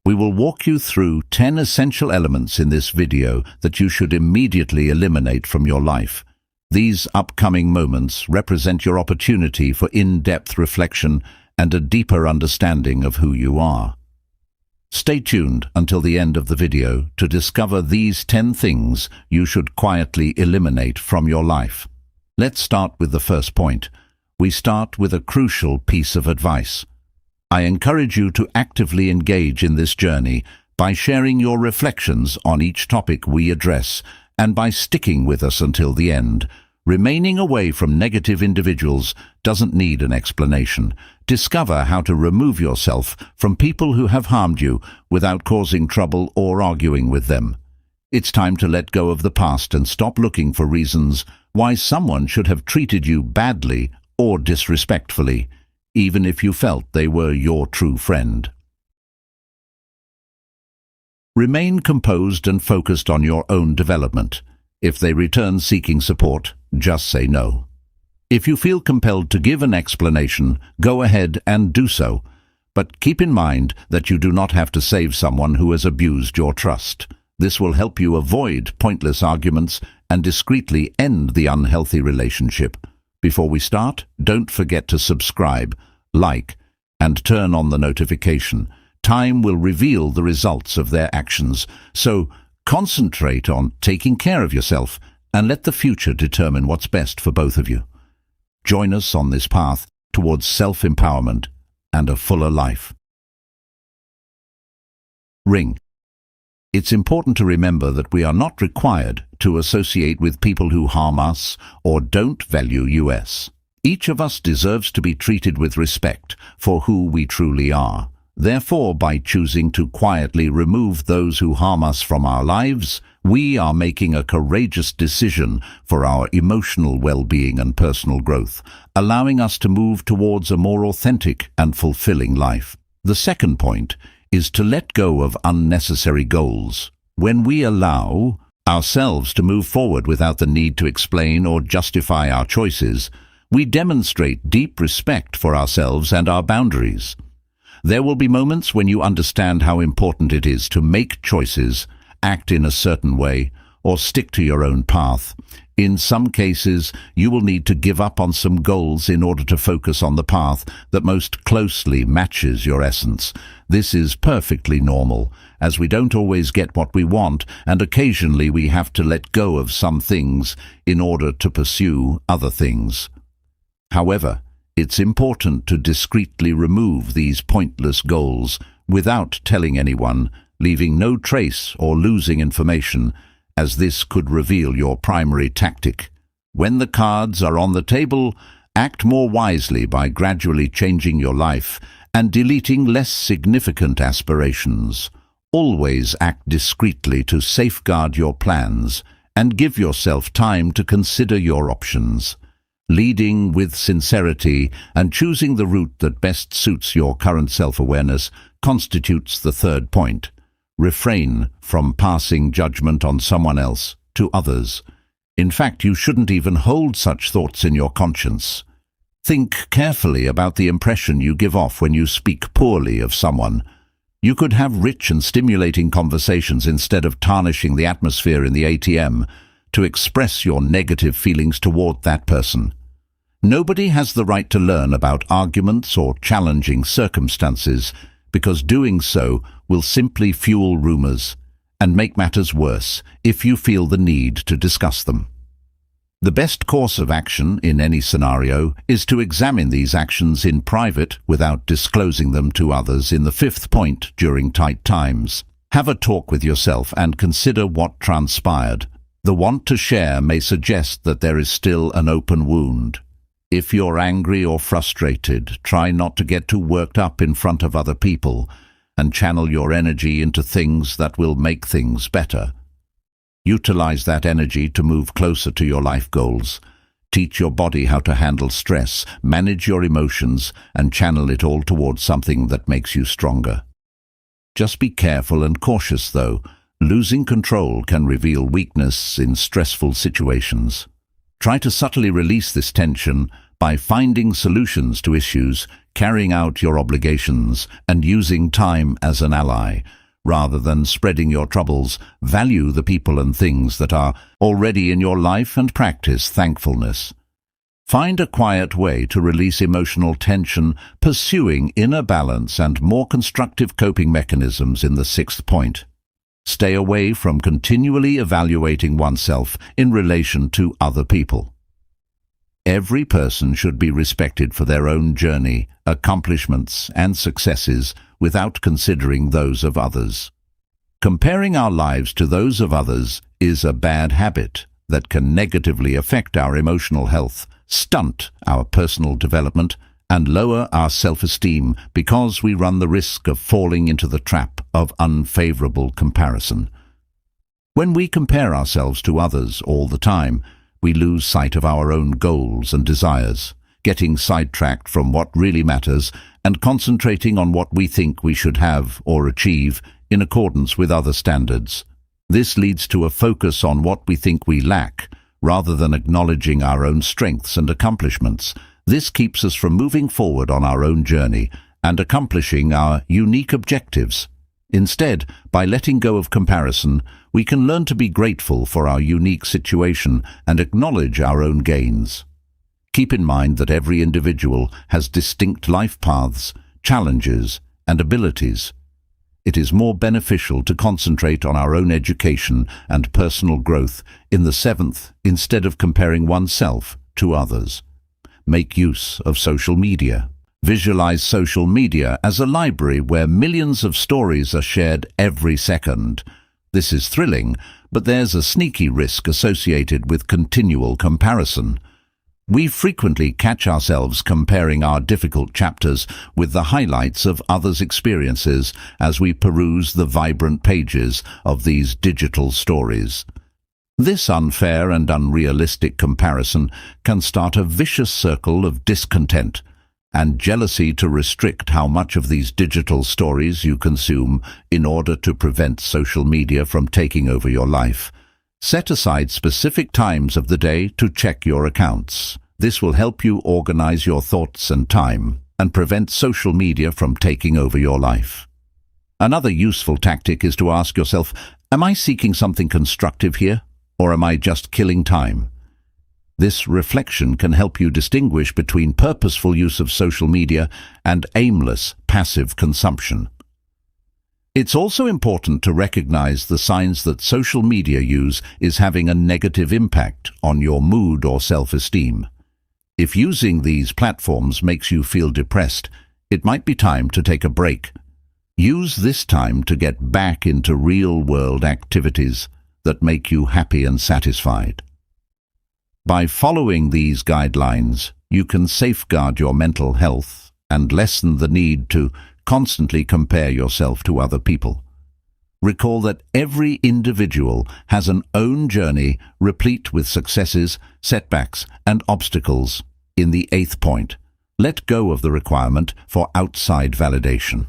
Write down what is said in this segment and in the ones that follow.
We will walk you through 10 essential elements in this video that you should immediately eliminate from your life. These upcoming moments represent your opportunity for in-depth reflection and a deeper understanding of who you are. Stay tuned until the end of the video to discover these 10 things you should quietly eliminate from your life. Let's start with the first point. We start with a crucial piece of advice. I encourage you to actively engage in this journey by sharing your reflections on each topic we address and by sticking with us until the end. Remaining away from negative individuals doesn't need an explanation. Discover how to remove yourself from people who have harmed you without causing trouble or arguing with them. It's time to let go of the past and stop looking for reasons why someone should have treated you badly or disrespectfully, even if you felt they were your true friend. Remain composed and focused on your own development. If they return seeking support, just say no. If you feel compelled to give an explanation, go ahead and do so. But keep in mind that you do not have to save someone who has abused your trust. This will help you avoid pointless arguments and discreetly end the unhealthy relationship. Before we start, don't forget to subscribe, like, and turn on the notification. Time will reveal the results of their actions, so concentrate on taking care of yourself and let the future determine what's best for both of you. Join us on this path towards self-empowerment and a fuller life. Ring. It's important to remember that we are not required to associate with people who harm us or don't value us. Each of us deserves to be treated with respect for who we truly are. Therefore, by choosing to quietly remove those who harm us from our lives, we are making a courageous decision for our emotional well-being and personal growth, allowing us to move towards a more authentic and fulfilling life. The second point is to let go of unnecessary goals. When we allow ourselves to move forward without the need to explain or justify our choices, we demonstrate deep respect for ourselves and our boundaries. There will be moments when you understand how important it is to make choices, act in a certain way, or stick to your own path. In some cases, you will need to give up on some goals in order to focus on the path that most closely matches your essence. This is perfectly normal, as we don't always get what we want, and occasionally we have to let go of some things in order to pursue other things. However, it's important to discreetly remove these pointless goals without telling anyone, leaving no trace or losing information, as this could reveal your primary tactic. When the cards are on the table, act more wisely by gradually changing your life and deleting less significant aspirations. Always act discreetly to safeguard your plans and give yourself time to consider your options. Leading with sincerity and choosing the route that best suits your current self-awareness constitutes the third point. Refrain from passing judgment on someone else to others. In fact, you shouldn't even hold such thoughts in your conscience. Think carefully about the impression you give off when you speak poorly of someone. You could have rich and stimulating conversations instead of tarnishing the atmosphere in the ATM to express your negative feelings toward that person. Nobody has the right to learn about arguments or challenging circumstances, because doing so will simply fuel rumors and make matters worse if you feel the need to discuss them. The best course of action in any scenario is to examine these actions in private without disclosing them to others in the fifth point during tight times. Have a talk with yourself and consider what transpired. The want to share may suggest that there is still an open wound. If you're angry or frustrated, try not to get too worked up in front of other people and channel your energy into things that will make things better. Utilize that energy to move closer to your life goals. Teach your body how to handle stress, manage your emotions, and channel it all towards something that makes you stronger. Just be careful and cautious, though. Losing control can reveal weakness in stressful situations. Try to subtly release this tension by finding solutions to issues, carrying out your obligations, and using time as an ally. Rather than spreading your troubles, value the people and things that are already in your life and practice thankfulness. Find a quiet way to release emotional tension, pursuing inner balance and more constructive coping mechanisms in the sixth point. Stay away from continually evaluating oneself in relation to other people. Every person should be respected for their own journey, accomplishments, and successes without considering those of others. Comparing our lives to those of others is a bad habit that can negatively affect our emotional health, stunt our personal development, and lower our self-esteem because we run the risk of falling into the trap of unfavorable comparison. When we compare ourselves to others all the time, we lose sight of our own goals and desires, getting sidetracked from what really matters and concentrating on what we think we should have or achieve in accordance with other standards. This leads to a focus on what we think we lack, rather than acknowledging our own strengths and accomplishments. This keeps us from moving forward on our own journey and accomplishing our unique objectives. Instead, by letting go of comparison, we can learn to be grateful for our unique situation and acknowledge our own gains. Keep in mind that every individual has distinct life paths, challenges, and abilities. It is more beneficial to concentrate on our own education and personal growth in the seventh instead of comparing oneself to others. Make use of social media. Visualize social media as a library where millions of stories are shared every second. This is thrilling, but there's a sneaky risk associated with continual comparison. We frequently catch ourselves comparing our difficult chapters with the highlights of others' experiences as we peruse the vibrant pages of these digital stories. This unfair and unrealistic comparison can start a vicious circle of discontent and jealousy to restrict how much of these digital stories you consume in order to prevent social media from taking over your life. Set aside specific times of the day to check your accounts. This will help you organize your thoughts and time and prevent social media from taking over your life. Another useful tactic is to ask yourself, am I seeking something constructive here, or am I just killing time? This reflection can help you distinguish between purposeful use of social media and aimless, passive consumption. It's also important to recognize the signs that social media use is having a negative impact on your mood or self-esteem. If using these platforms makes you feel depressed, it might be time to take a break. Use this time to get back into real-world activities that make you happy and satisfied. By following these guidelines, you can safeguard your mental health and lessen the need to constantly compare yourself to other people. Recall that every individual has an own journey replete with successes, setbacks, and obstacles. In the eighth point, let go of the requirement for outside validation.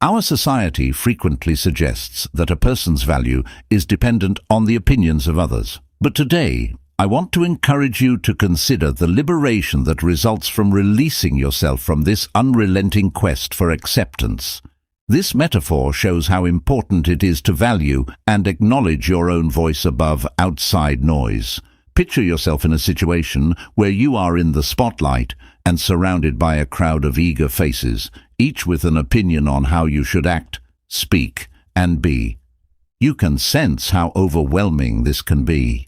Our society frequently suggests that a person's value is dependent on the opinions of others. But today, I want to encourage you to consider the liberation that results from releasing yourself from this unrelenting quest for acceptance. This metaphor shows how important it is to value and acknowledge your own voice above outside noise. Picture yourself in a situation where you are in the spotlight and surrounded by a crowd of eager faces, each with an opinion on how you should act, speak, and be. You can sense how overwhelming this can be.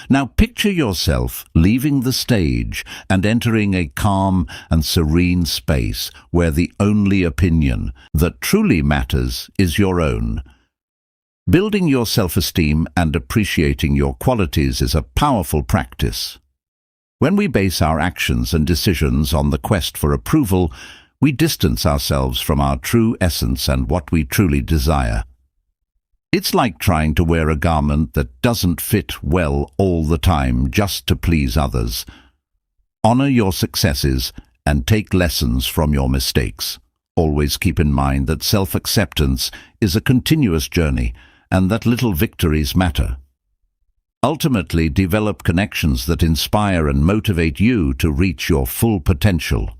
Now picture yourself leaving the stage and entering a calm and serene space where the only opinion that truly matters is your own. Building your self-esteem and appreciating your qualities is a powerful practice. When we base our actions and decisions on the quest for approval, we distance ourselves from our true essence and what we truly desire. It's like trying to wear a garment that doesn't fit well all the time just to please others. Honor your successes and take lessons from your mistakes. Always keep in mind that self-acceptance is a continuous journey and that little victories matter. Ultimately, develop connections that inspire and motivate you to reach your full potential.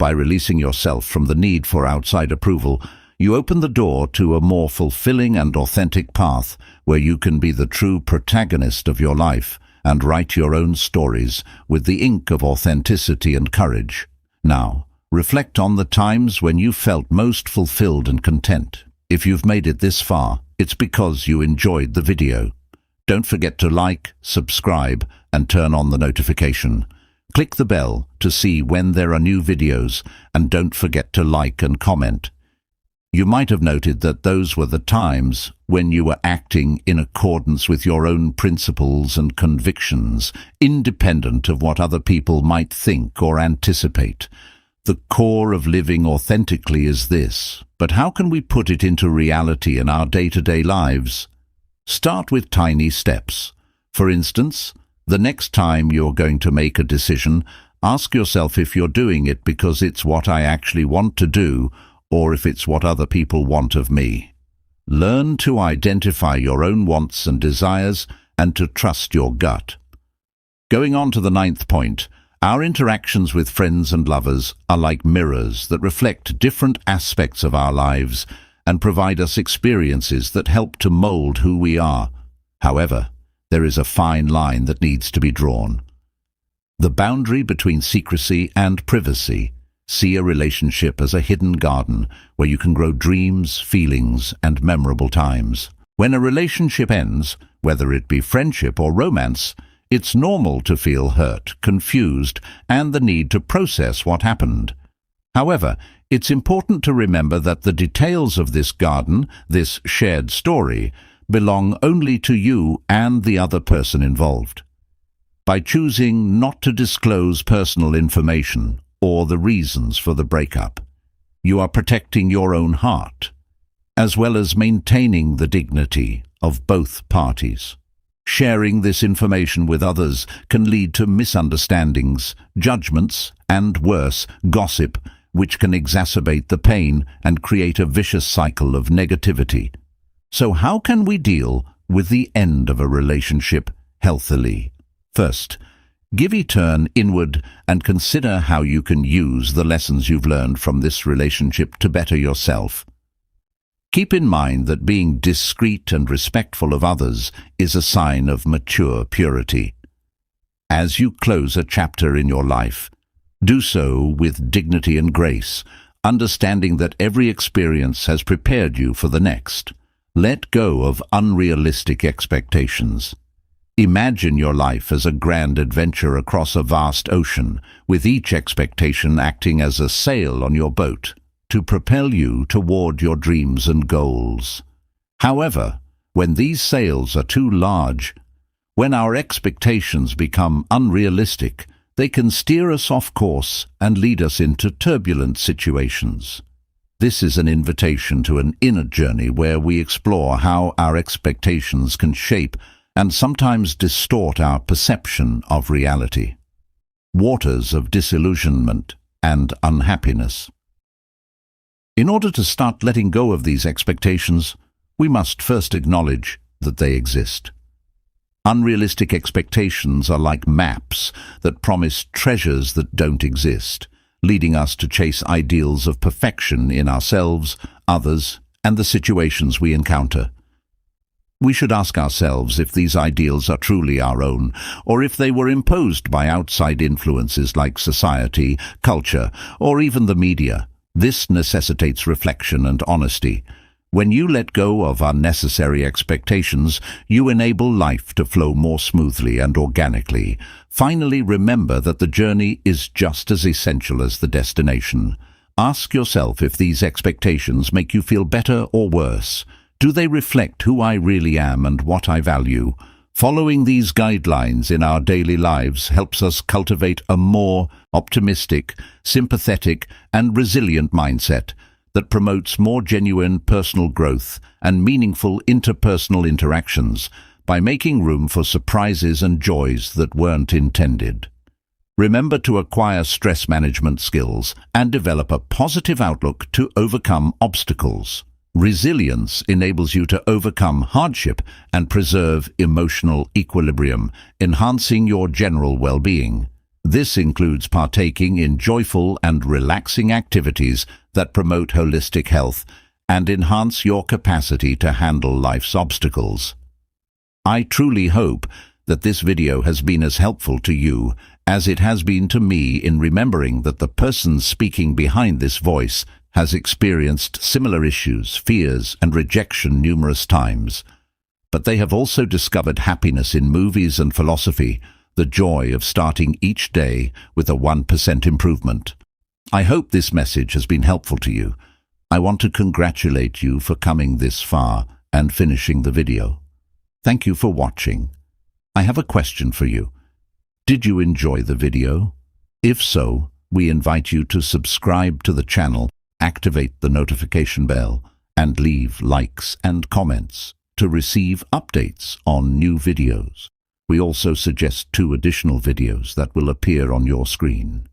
by releasing yourself from the need for outside approval, you open the door to a more fulfilling and authentic path where you can be the true protagonist of your life and write your own stories with the ink of authenticity and courage. Now, reflect on the times when you felt most fulfilled and content. If you've made it this far, it's because you enjoyed the video. Don't forget to like, subscribe, and turn on the notification. Click the bell to see when there are new videos, and don't forget to like and comment. You might have noted that those were the times when you were acting in accordance with your own principles and convictions, independent of what other people might think or anticipate. The core of living authentically is this, but how can we put it into reality in our day-to-day lives? Start with tiny steps. For instance, the next time you're going to make a decision, ask yourself if you're doing it because it's what I actually want to do, or if it's what other people want of me. Learn to identify your own wants and desires and to trust your gut. Going on to the 9th point, our interactions with friends and lovers are like mirrors that reflect different aspects of our lives and provide us experiences that help to mold who we are. However, there is a fine line that needs to be drawn. The boundary between secrecy and privacy. See a relationship as a hidden garden where you can grow dreams, feelings, and memorable times. When a relationship ends, whether it be friendship or romance, it's normal to feel hurt, confused, and the need to process what happened. However, it's important to remember that the details of this garden, this shared story, belong only to you and the other person involved. By choosing not to disclose personal information or the reasons for the breakup, you are protecting your own heart, as well as maintaining the dignity of both parties. Sharing this information with others can lead to misunderstandings, judgments, and worse, gossip, which can exacerbate the pain and create a vicious cycle of negativity. So how can we deal with the end of a relationship healthily? First, give a turn inward and consider how you can use the lessons you've learned from this relationship to better yourself. Keep in mind that being discreet and respectful of others is a sign of mature purity. As you close a chapter in your life, do so with dignity and grace, understanding that every experience has prepared you for the next. Let go of unrealistic expectations. Imagine your life as a grand adventure across a vast ocean, with each expectation acting as a sail on your boat to propel you toward your dreams and goals. However, when these sails are too large, when our expectations become unrealistic, they can steer us off course and lead us into turbulent situations. This is an invitation to an inner journey where we explore how our expectations can shape and sometimes distort our perception of reality. Waters of disillusionment and unhappiness. In order to start letting go of these expectations, we must first acknowledge that they exist. Unrealistic expectations are like maps that promise treasures that don't exist, leading us to chase ideals of perfection in ourselves, others, and the situations we encounter. We should ask ourselves if these ideals are truly our own, or if they were imposed by outside influences like society, culture, or even the media. This necessitates reflection and honesty. When you let go of unnecessary expectations, you enable life to flow more smoothly and organically. Finally, remember that the journey is just as essential as the destination. Ask yourself if these expectations make you feel better or worse. Do they reflect who I really am and what I value? Following these guidelines in our daily lives helps us cultivate a more optimistic, sympathetic, and resilient mindset that promotes more genuine personal growth and meaningful interpersonal interactions by making room for surprises and joys that weren't intended. Remember to acquire stress management skills and develop a positive outlook to overcome obstacles. Resilience enables you to overcome hardship and preserve emotional equilibrium, enhancing your general well-being. This includes partaking in joyful and relaxing activities that promote holistic health and enhance your capacity to handle life's obstacles. I truly hope that this video has been as helpful to you as it has been to me in remembering that the person speaking behind this voice has experienced similar issues, fears, and rejection numerous times. But they have also discovered happiness in movies and philosophy, the joy of starting each day with a 1% improvement. I hope this message has been helpful to you. I want to congratulate you for coming this far and finishing the video. Thank you for watching. I have a question for you. Did you enjoy the video? If so, we invite you to subscribe to the channel, activate the notification bell, and leave likes and comments to receive updates on new videos. We also suggest 2 additional videos that will appear on your screen.